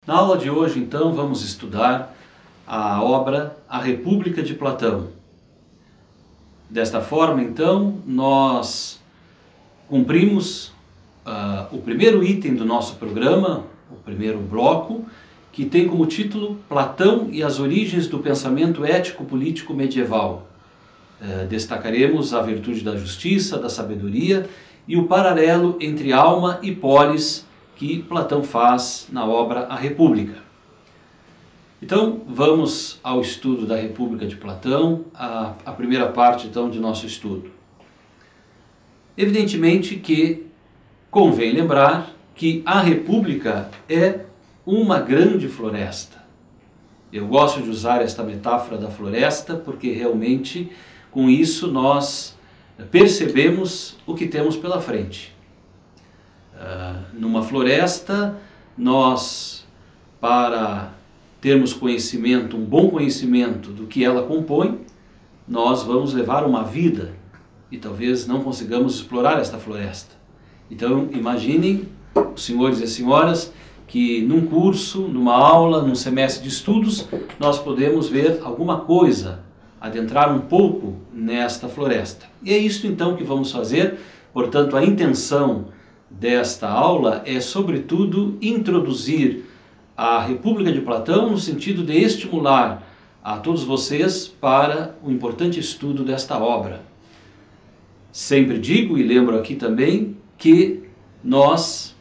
Na aula de hoje, então, vamos estudar a obra A República de Platão. Desta forma, então, nós cumprimos o primeiro item do nosso programa, o primeiro bloco, que tem como título Platão e as origens do pensamento ético-político medieval. Destacaremos a virtude da justiça, da sabedoria e o paralelo entre alma e polis que Platão faz na obra A República. Então, vamos ao estudo da República de Platão, a primeira parte então de nosso estudo. Evidentemente que convém lembrar que a República é uma grande floresta. Eu gosto de usar esta metáfora da floresta porque realmente com isso nós percebemos o que temos pela frente. Numa floresta, nós, para termos conhecimento, um bom conhecimento do que ela compõe, nós vamos levar uma vida e talvez não consigamos explorar esta floresta. Então, imaginem, os senhores e senhoras, que num curso, numa aula, num semestre de estudos, nós podemos ver alguma coisa, adentrar um pouco nesta floresta. E é isso então que vamos fazer. Portanto, a intenção desta aula é, sobretudo, introduzir a República de Platão no sentido de estimular a todos vocês para o importante estudo desta obra. Sempre digo e lembro aqui também que nós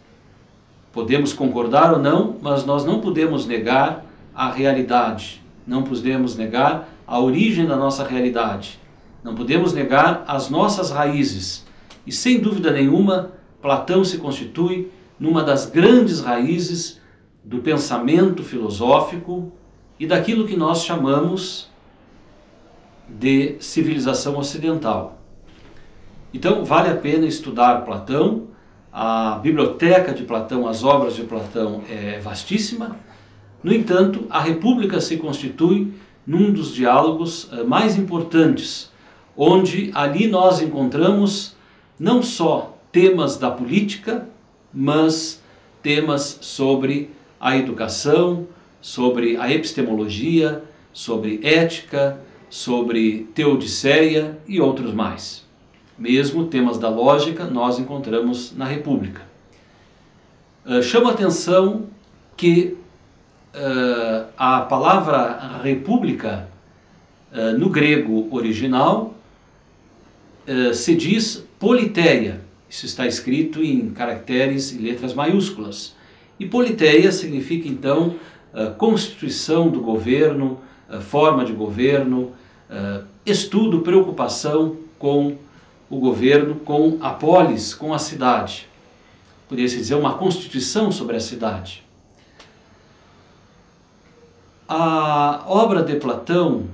podemos concordar ou não, mas nós não podemos negar a realidade, não podemos negar a origem da nossa realidade, não podemos negar as nossas raízes. E sem dúvida nenhuma, Platão se constitui numa das grandes raízes do pensamento filosófico e daquilo que nós chamamos de civilização ocidental. Então, vale a pena estudar Platão. A biblioteca de Platão, as obras de Platão é vastíssima. No entanto, a República se constitui num dos diálogos mais importantes, onde ali nós encontramos não só temas da política, mas temas sobre a educação, sobre a epistemologia, sobre ética, sobre teodiceia e outros mais. Mesmo temas da lógica nós encontramos na República. Chama a atenção que a palavra república no grego original se diz politeia. Isso está escrito em caracteres e letras maiúsculas. E politeia significa então constituição do governo, forma de governo, estudo, preocupação com o governo, com a polis, com a cidade. Poderia-se dizer uma constituição sobre a cidade. A obra de Platão,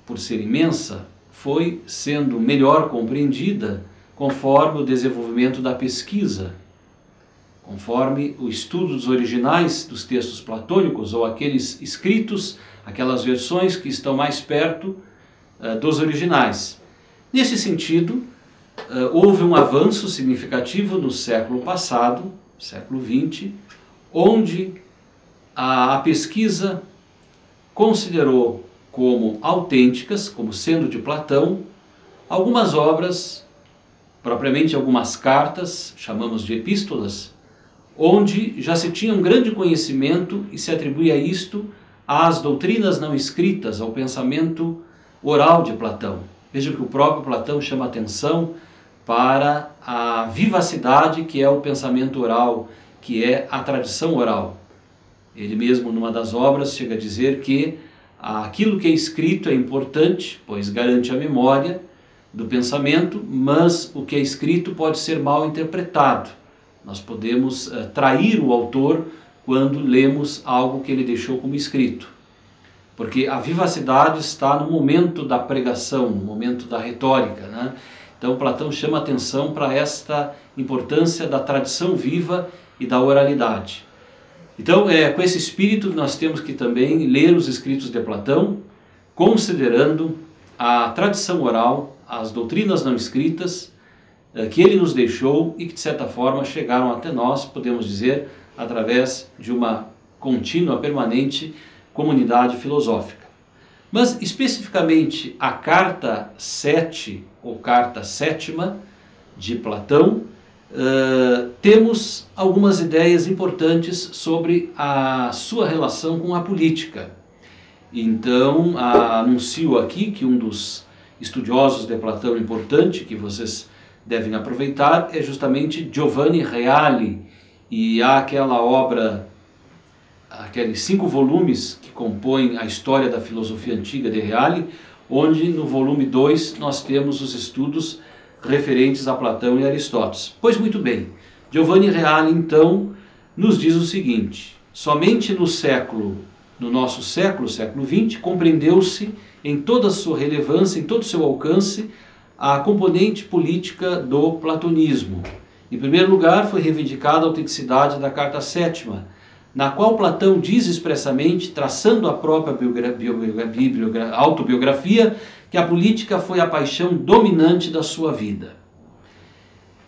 por ser imensa, foi sendo melhor compreendida conforme o desenvolvimento da pesquisa, conforme o estudo dos originais dos textos platônicos ou aqueles escritos, aquelas versões que estão mais perto dos originais. Nesse sentido, houve um avanço significativo no século passado, século XX, onde a pesquisa considerou como autênticas, como sendo de Platão, algumas obras, propriamente algumas cartas, chamamos de epístolas, onde já se tinha um grande conhecimento e se atribuía isto às doutrinas não escritas, ao pensamento oral de Platão. Veja que o próprio Platão chama atenção para a vivacidade que é o pensamento oral, que é a tradição oral. Ele mesmo, numa das obras, chega a dizer que aquilo que é escrito é importante, pois garante a memória do pensamento, mas o que é escrito pode ser mal interpretado. Nós podemos trair o autor quando lemos algo que ele deixou como escrito. Porque a vivacidade está no momento da pregação, no momento da retórica, né? Então Platão chama atenção para esta importância da tradição viva e da oralidade. Então é com esse espírito que nós temos que também ler os escritos de Platão, considerando a tradição oral, as doutrinas não escritas que ele nos deixou e que de certa forma chegaram até nós, podemos dizer, através de uma contínua, permanente comunidade filosófica. Mas, especificamente, a carta 7, ou carta 7ª, de Platão, temos algumas ideias importantes sobre a sua relação com a política. Então, anuncio aqui que um dos estudiosos de Platão importante, que vocês devem aproveitar, é justamente Giovanni Reale, e há aquela obra, aqueles 5 volumes que compõem a história da filosofia antiga de Reale, onde no volume 2 nós temos os estudos referentes a Platão e Aristóteles. Pois muito bem, Giovanni Reale então nos diz o seguinte: somente no nosso século XX, compreendeu-se em toda a sua relevância, em todo o seu alcance, a componente política do platonismo. Em primeiro lugar, foi reivindicada a autenticidade da carta 7ª, na qual Platão diz expressamente, traçando a própria autobiografia, que a política foi a paixão dominante da sua vida.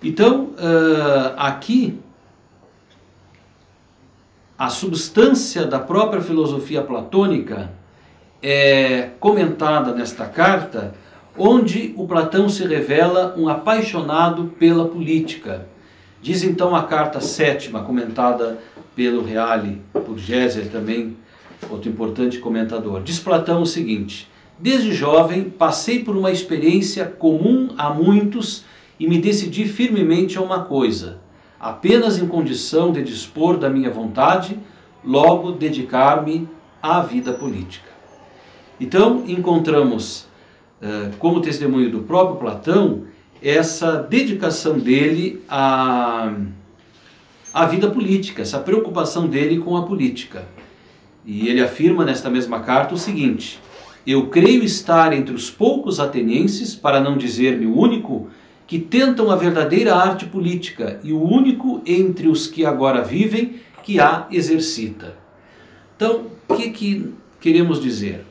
Então, aqui, a substância da própria filosofia platônica é comentada nesta carta, onde o Platão se revela um apaixonado pela política. Diz então a carta 7ª, comentada pelo Reale, por Géser também, outro importante comentador. Diz Platão o seguinte: desde jovem passei por uma experiência comum a muitos e me decidi firmemente a uma coisa: apenas em condição de dispor da minha vontade, logo dedicar-me à vida política. Então encontramos, como testemunho do próprio Platão, essa dedicação dele à vida política, essa preocupação dele com a política. E ele afirma nesta mesma carta o seguinte: eu creio estar entre os poucos atenienses, para não dizer-me o único, que tentam a verdadeira arte política e o único entre os que agora vivem que a exercita. Então, o que queremos dizer?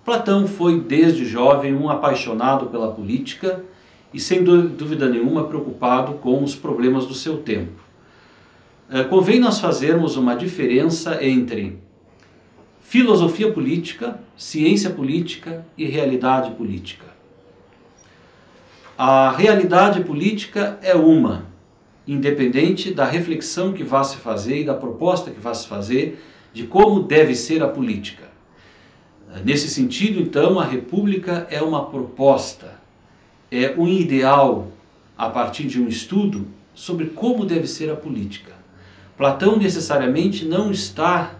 Platão foi desde jovem um apaixonado pela política e sem dúvida nenhuma preocupado com os problemas do seu tempo. Convém nós fazermos uma diferença entre filosofia política, ciência política e realidade política. A realidade política é uma, independente da reflexão que vá se fazer e da proposta que vá se fazer de como deve ser a política. Nesse sentido, então, a república é uma proposta, é um ideal a partir de um estudo sobre como deve ser a política. Platão necessariamente não está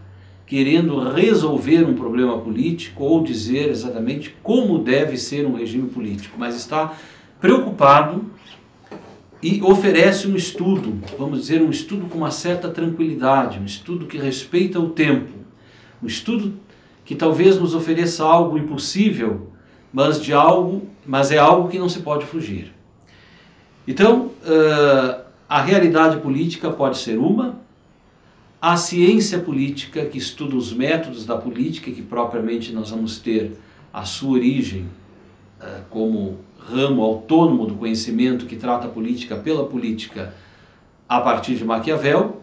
querendo resolver um problema político ou dizer exatamente como deve ser um regime político, mas está preocupado e oferece um estudo, vamos dizer, um estudo com uma certa tranquilidade, um estudo que respeita o tempo, um estudo que talvez nos ofereça algo impossível, mas é algo que não se pode fugir. Então, a realidade política pode ser uma, a ciência política, que estuda os métodos da política, que propriamente nós vamos ter a sua origem como ramo autônomo do conhecimento que trata a política pela política a partir de Maquiavel,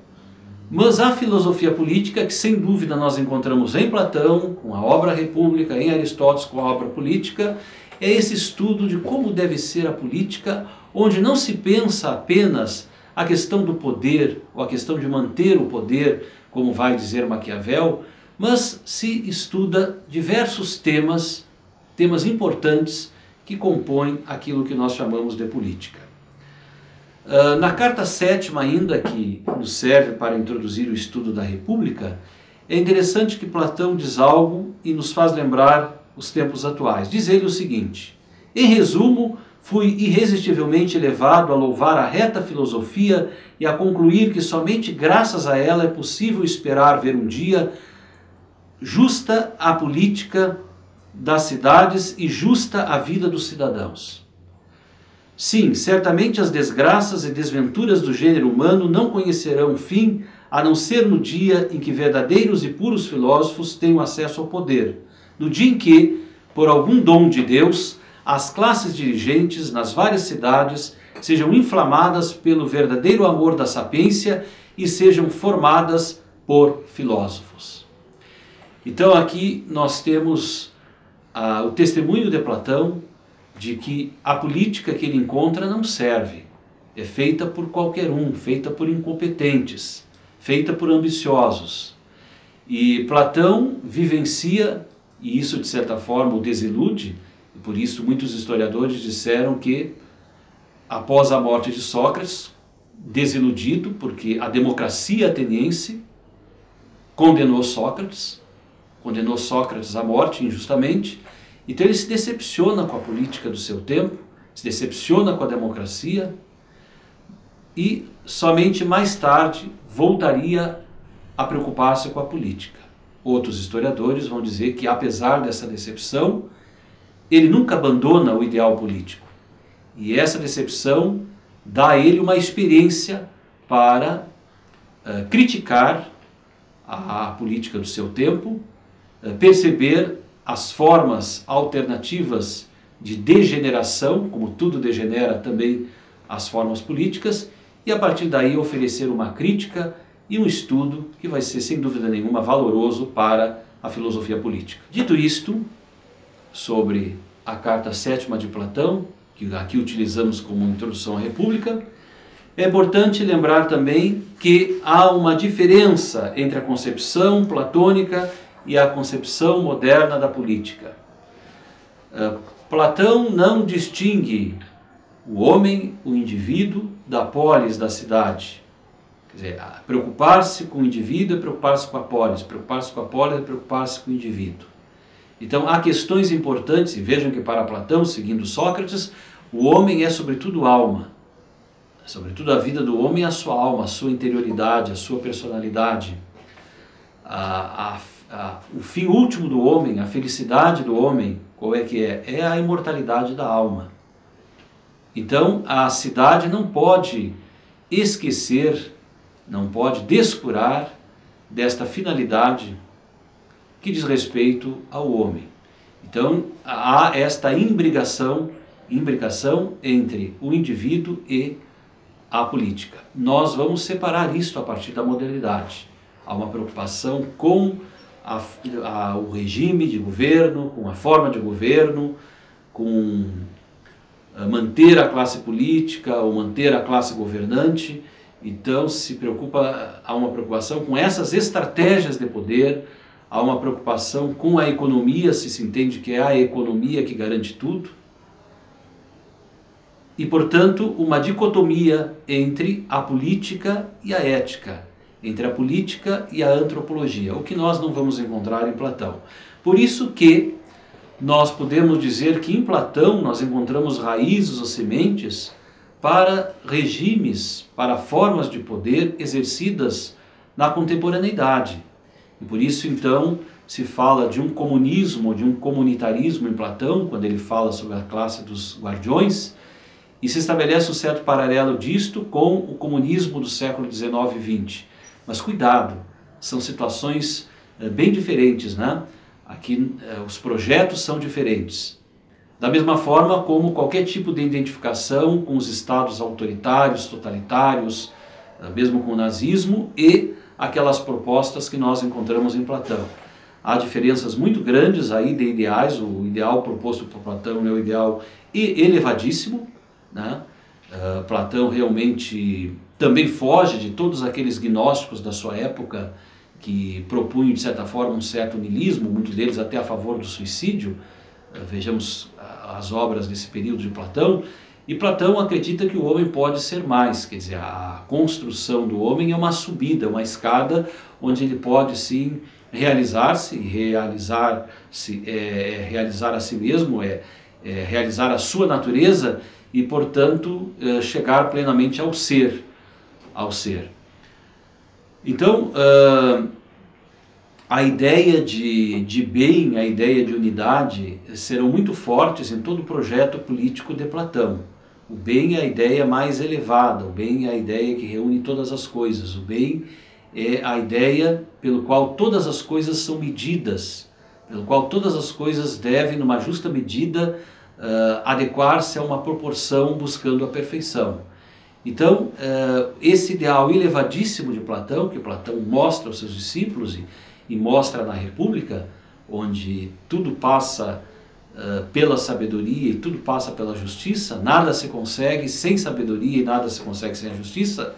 mas a filosofia política, que sem dúvida nós encontramos em Platão, com a obra República, em Aristóteles, com a obra Política, é esse estudo de como deve ser a política, onde não se pensa apenas a questão do poder, ou a questão de manter o poder, como vai dizer Maquiavel, mas se estuda diversos temas importantes que compõem aquilo que nós chamamos de política. Na carta 7ª ainda, que nos serve para introduzir o estudo da República, é interessante que Platão diz algo e nos faz lembrar os tempos atuais. Diz ele o seguinte: em resumo, fui irresistivelmente levado a louvar a reta filosofia e a concluir que somente graças a ela é possível esperar ver um dia justa a política das cidades e justa a vida dos cidadãos. Sim, certamente as desgraças e desventuras do gênero humano não conhecerão fim, a não ser no dia em que verdadeiros e puros filósofos tenham acesso ao poder, no dia em que, por algum dom de Deus, as classes dirigentes nas várias cidades sejam inflamadas pelo verdadeiro amor da sapiência e sejam formadas por filósofos. Então aqui nós temos o testemunho de Platão de que a política que ele encontra não serve. É feita por qualquer um, feita por incompetentes, feita por ambiciosos. E Platão vivencia, e isso de certa forma o desilude, e por isso muitos historiadores disseram que após a morte de Sócrates, desiludido, porque a democracia ateniense condenou Sócrates à morte injustamente, então ele se decepciona com a política do seu tempo, se decepciona com a democracia e somente mais tarde voltaria a preocupar-se com a política. Outros historiadores vão dizer que apesar dessa decepção, ele nunca abandona o ideal político. E essa decepção dá a ele uma experiência para criticar a política do seu tempo, perceber as formas alternativas de degeneração, como tudo degenera também as formas políticas, e a partir daí oferecer uma crítica e um estudo que vai ser sem dúvida nenhuma valoroso para a filosofia política. Dito isto, sobre a carta 7ª de Platão, que aqui utilizamos como introdução à República, é importante lembrar também que há uma diferença entre a concepção platônica e a concepção moderna da política. Platão não distingue o homem, o indivíduo, da polis, da cidade. Quer dizer, preocupar-se com o indivíduo é preocupar-se com a polis, preocupar-se com a polis é preocupar-se com o indivíduo. Então há questões importantes, e vejam que para Platão, seguindo Sócrates, o homem é sobretudo alma. Sobretudo a vida do homem é a sua alma, a sua interioridade, a sua personalidade. O fim último do homem, a felicidade do homem, qual é que é? É a imortalidade da alma. Então a cidade não pode esquecer, não pode descurar desta finalidade que diz respeito ao homem. Então há esta imbricação entre o indivíduo e a política. Nós vamos separar isto a partir da modernidade. Há uma preocupação com o regime de governo, com a forma de governo, com manter a classe política ou manter a classe governante. Então há uma preocupação com essas estratégias de poder, há uma preocupação com a economia, se entende que é a economia que garante tudo. E, portanto, uma dicotomia entre a política e a ética, entre a política e a antropologia, o que nós não vamos encontrar em Platão. Por isso que nós podemos dizer que em Platão nós encontramos raízes ou sementes para regimes, para formas de poder exercidas na contemporaneidade. E por isso, então, se fala de um comunismo, de um comunitarismo em Platão, quando ele fala sobre a classe dos guardiões, e se estabelece um certo paralelo disto com o comunismo do século XIX e XX. Mas cuidado, são situações bem diferentes, né? Aqui os projetos são diferentes. Da mesma forma como qualquer tipo de identificação com os estados autoritários, totalitários, mesmo com o nazismo, e aquelas propostas que nós encontramos em Platão. Há diferenças muito grandes aí de ideais, o ideal proposto por Platão é o ideal elevadíssimo, né? Platão realmente também foge de todos aqueles gnósticos da sua época que propunham de certa forma um certo niilismo, muitos deles até a favor do suicídio. Vejamos as obras desse período de Platão, e Platão acredita que o homem pode ser mais, quer dizer, a construção do homem é uma subida, uma escada onde ele pode sim realizar-se, realizar a si mesmo, realizar a sua natureza e, portanto, chegar plenamente ao ser. Então, a ideia de bem, a ideia de unidade serão muito fortes em todo o projeto político de Platão. O bem é a ideia mais elevada, o bem é a ideia que reúne todas as coisas, o bem é a ideia pelo qual todas as coisas são medidas, pelo qual todas as coisas devem, numa justa medida, adequar-se a uma proporção buscando a perfeição. Então, esse ideal elevadíssimo de Platão, que Platão mostra aos seus discípulos e mostra na República, onde tudo passa pela sabedoria e tudo passa pela justiça, nada se consegue sem sabedoria e nada se consegue sem a justiça,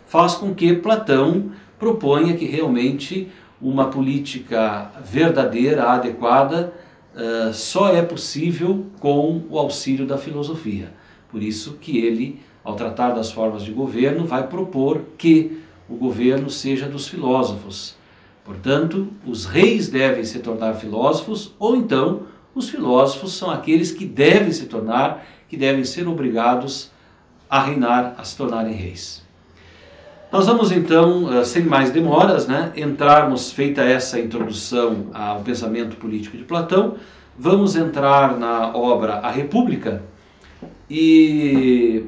faz com que Platão proponha que realmente uma política verdadeira, adequada, só é possível com o auxílio da filosofia. Por isso que ele, ao tratar das formas de governo, vai propor que o governo seja dos filósofos. Portanto, os reis devem se tornar filósofos, ou então os filósofos são aqueles que devem se tornar, que devem ser obrigados a reinar, a se tornarem reis. Nós vamos então, sem mais demoras, entrarmos, feita essa introdução ao pensamento político de Platão, vamos entrar na obra A República e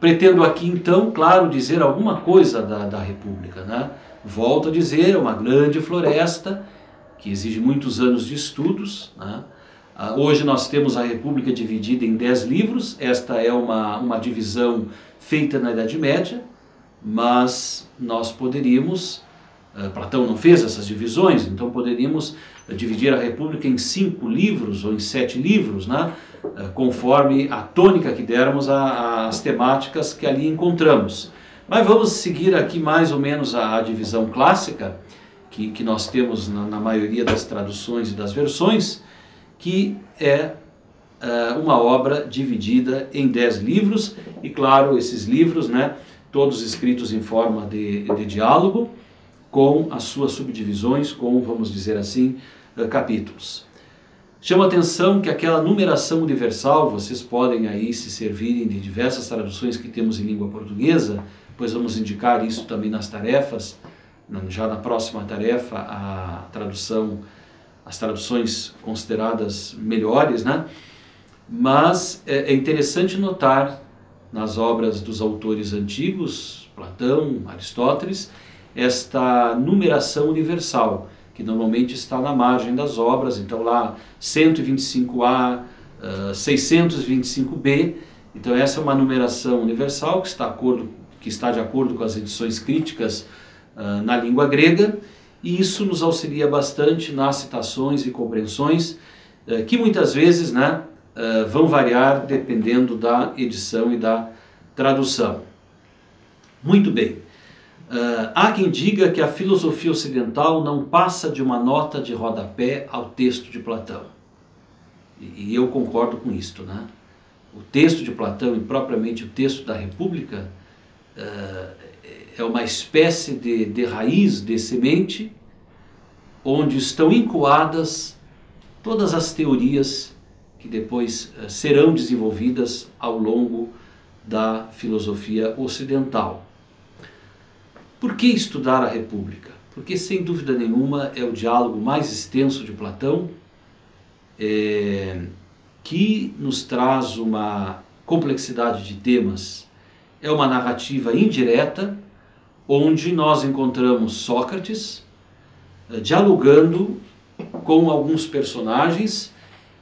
pretendo aqui então, claro, dizer alguma coisa da República. Volto a dizer, é uma grande floresta que exige muitos anos de estudos. Hoje nós temos a República dividida em 10 livros, esta é uma divisão feita na Idade Média, mas nós poderíamos, Platão não fez essas divisões, então poderíamos dividir a República em 5 livros ou em 7 livros, conforme a tônica que dermos às temáticas que ali encontramos. Mas vamos seguir aqui mais ou menos a divisão clássica, que nós temos na maioria das traduções e das versões, que é uma obra dividida em 10 livros, e claro, esses livros, todos escritos em forma de diálogo, com as suas subdivisões, com, vamos dizer assim, capítulos. Chama atenção que aquela numeração universal, vocês podem aí se servirem de diversas traduções que temos em língua portuguesa, pois vamos indicar isso também nas tarefas, já na próxima tarefa, as traduções consideradas melhores, Mas é interessante notar nas obras dos autores antigos, Platão, Aristóteles, esta numeração universal, que normalmente está na margem das obras, então lá 125A, 625B, então essa é uma numeração universal que está de acordo com as edições críticas na língua grega, e isso nos auxilia bastante nas citações e compreensões, que muitas vezes vão variar dependendo da edição e da tradução. Muito bem. Há quem diga que a filosofia ocidental não passa de uma nota de rodapé ao texto de Platão. E eu concordo com isto. O texto de Platão e propriamente o texto da República é uma espécie de raiz, de semente, onde estão incoadas todas as teorias que depois serão desenvolvidas ao longo da filosofia ocidental. Por que estudar a República? Porque, sem dúvida nenhuma, é o diálogo mais extenso de Platão, que nos traz uma complexidade de temas. É uma narrativa indireta, onde nós encontramos Sócrates dialogando com alguns personagens,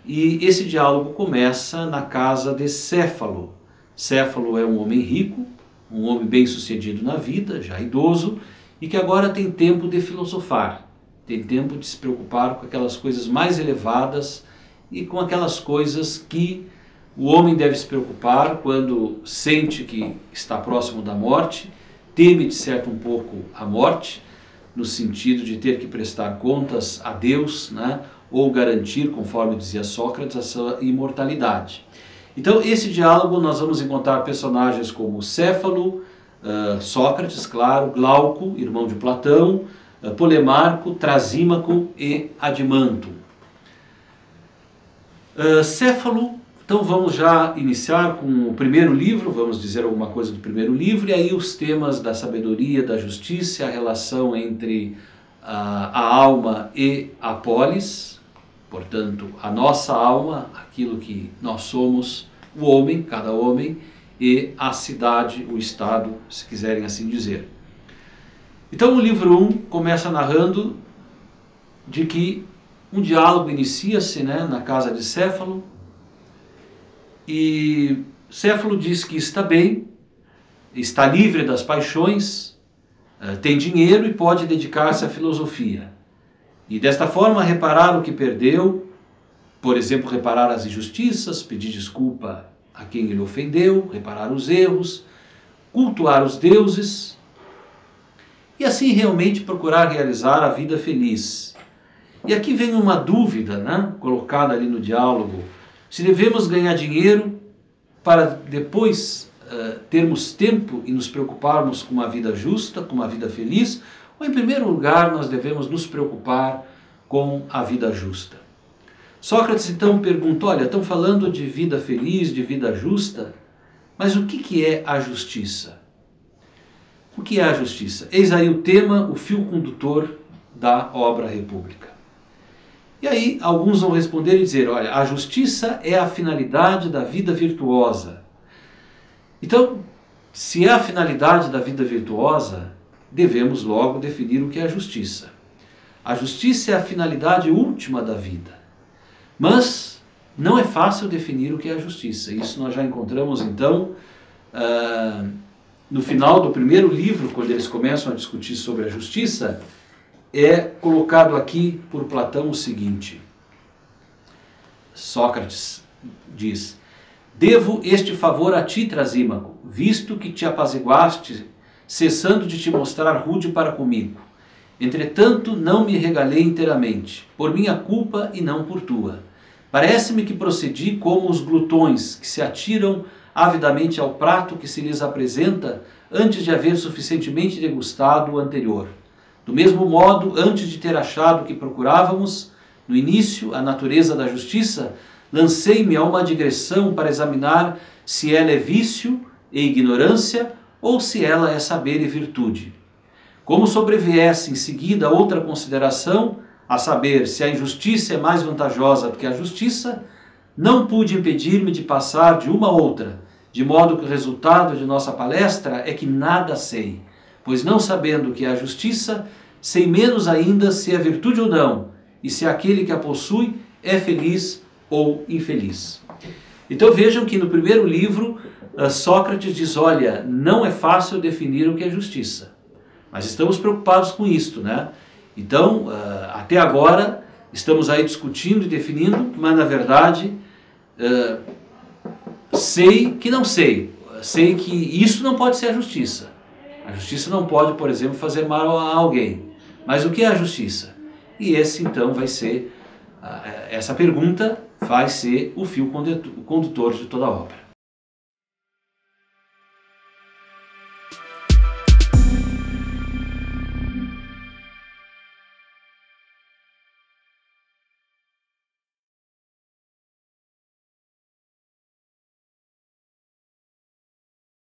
e esse diálogo começa na casa de Céfalo. Céfalo é um homem rico, um homem bem-sucedido na vida, já idoso, e que agora tem tempo de filosofar, tem tempo de se preocupar com aquelas coisas mais elevadas e com aquelas coisas que o homem deve se preocupar quando sente que está próximo da morte, teme de certo um pouco a morte, no sentido de ter que prestar contas a Deus, ou garantir, conforme dizia Sócrates, a sua imortalidade. Então, esse diálogo nós vamos encontrar personagens como Céfalo, Sócrates, claro, Glauco, irmão de Platão, Polemarco, Trasímaco e Adimanto. Céfalo, então vamos já iniciar com o primeiro livro, vamos dizer alguma coisa do primeiro livro, e aí os temas da sabedoria, da justiça, a relação entre a alma e a polis, portanto, a nossa alma, aquilo que nós somos, o homem, cada homem, e a cidade, o Estado, se quiserem assim dizer. Então o livro 1 começa narrando de que um diálogo inicia-se na casa de Céfalo, e Céfalo diz que está bem, está livre das paixões, tem dinheiro e pode dedicar-se à filosofia. E desta forma reparar o que perdeu, por exemplo, reparar as injustiças, pedir desculpa a quem ele ofendeu, reparar os erros, cultuar os deuses e assim realmente procurar realizar a vida feliz. E aqui vem uma dúvida, né, colocada ali no diálogo: se devemos ganhar dinheiro para depois termos tempo e nos preocuparmos com uma vida justa, com uma vida feliz, ou em primeiro lugar nós devemos nos preocupar com a vida justa. Sócrates então pergunta: olha, estão falando de vida feliz, de vida justa, mas o que é a justiça? O que é a justiça? Eis aí o tema, o fio condutor da obra República. E aí alguns vão responder e dizer: olha, a justiça é a finalidade da vida virtuosa. Então, se é a finalidade da vida virtuosa, devemos logo definir o que é a justiça. A justiça é a finalidade última da vida. Mas não é fácil definir o que é a justiça. Isso nós já encontramos então no final do primeiro livro, quando eles começam a discutir sobre a justiça, é colocado aqui por Platão o seguinte: Sócrates diz: devo este favor a ti, Trasímaco, visto que te apaziguaste, cessando de te mostrar rude para comigo. Entretanto, não me regalei inteiramente, por minha culpa e não por tua. Parece-me que procedi como os glutões, que se atiram avidamente ao prato que se lhes apresenta antes de haver suficientemente degustado o anterior. Do mesmo modo, antes de ter achado o que procurávamos, no início, a natureza da justiça, lancei-me a uma digressão para examinar se ela é vício e ignorância ou se ela é saber e virtude. Como sobreviesse em seguida outra consideração, a saber, se a injustiça é mais vantajosa do que a justiça, não pude impedir-me de passar de uma a outra, de modo que o resultado de nossa palestra é que nada sei, pois não sabendo o que é a justiça, sei menos ainda se é virtude ou não, e se aquele que a possui é feliz ou infeliz. Então vejam que no primeiro livro, Sócrates diz: olha, não é fácil definir o que é justiça, mas estamos preocupados com isto, né? Então, até agora, estamos aí discutindo e definindo, mas na verdade, sei que não sei. Sei que isso não pode ser a justiça. A justiça não pode, por exemplo, fazer mal a alguém. Mas o que é a justiça? E esse, então, vai ser, essa pergunta vai ser o fio condutor de toda a obra.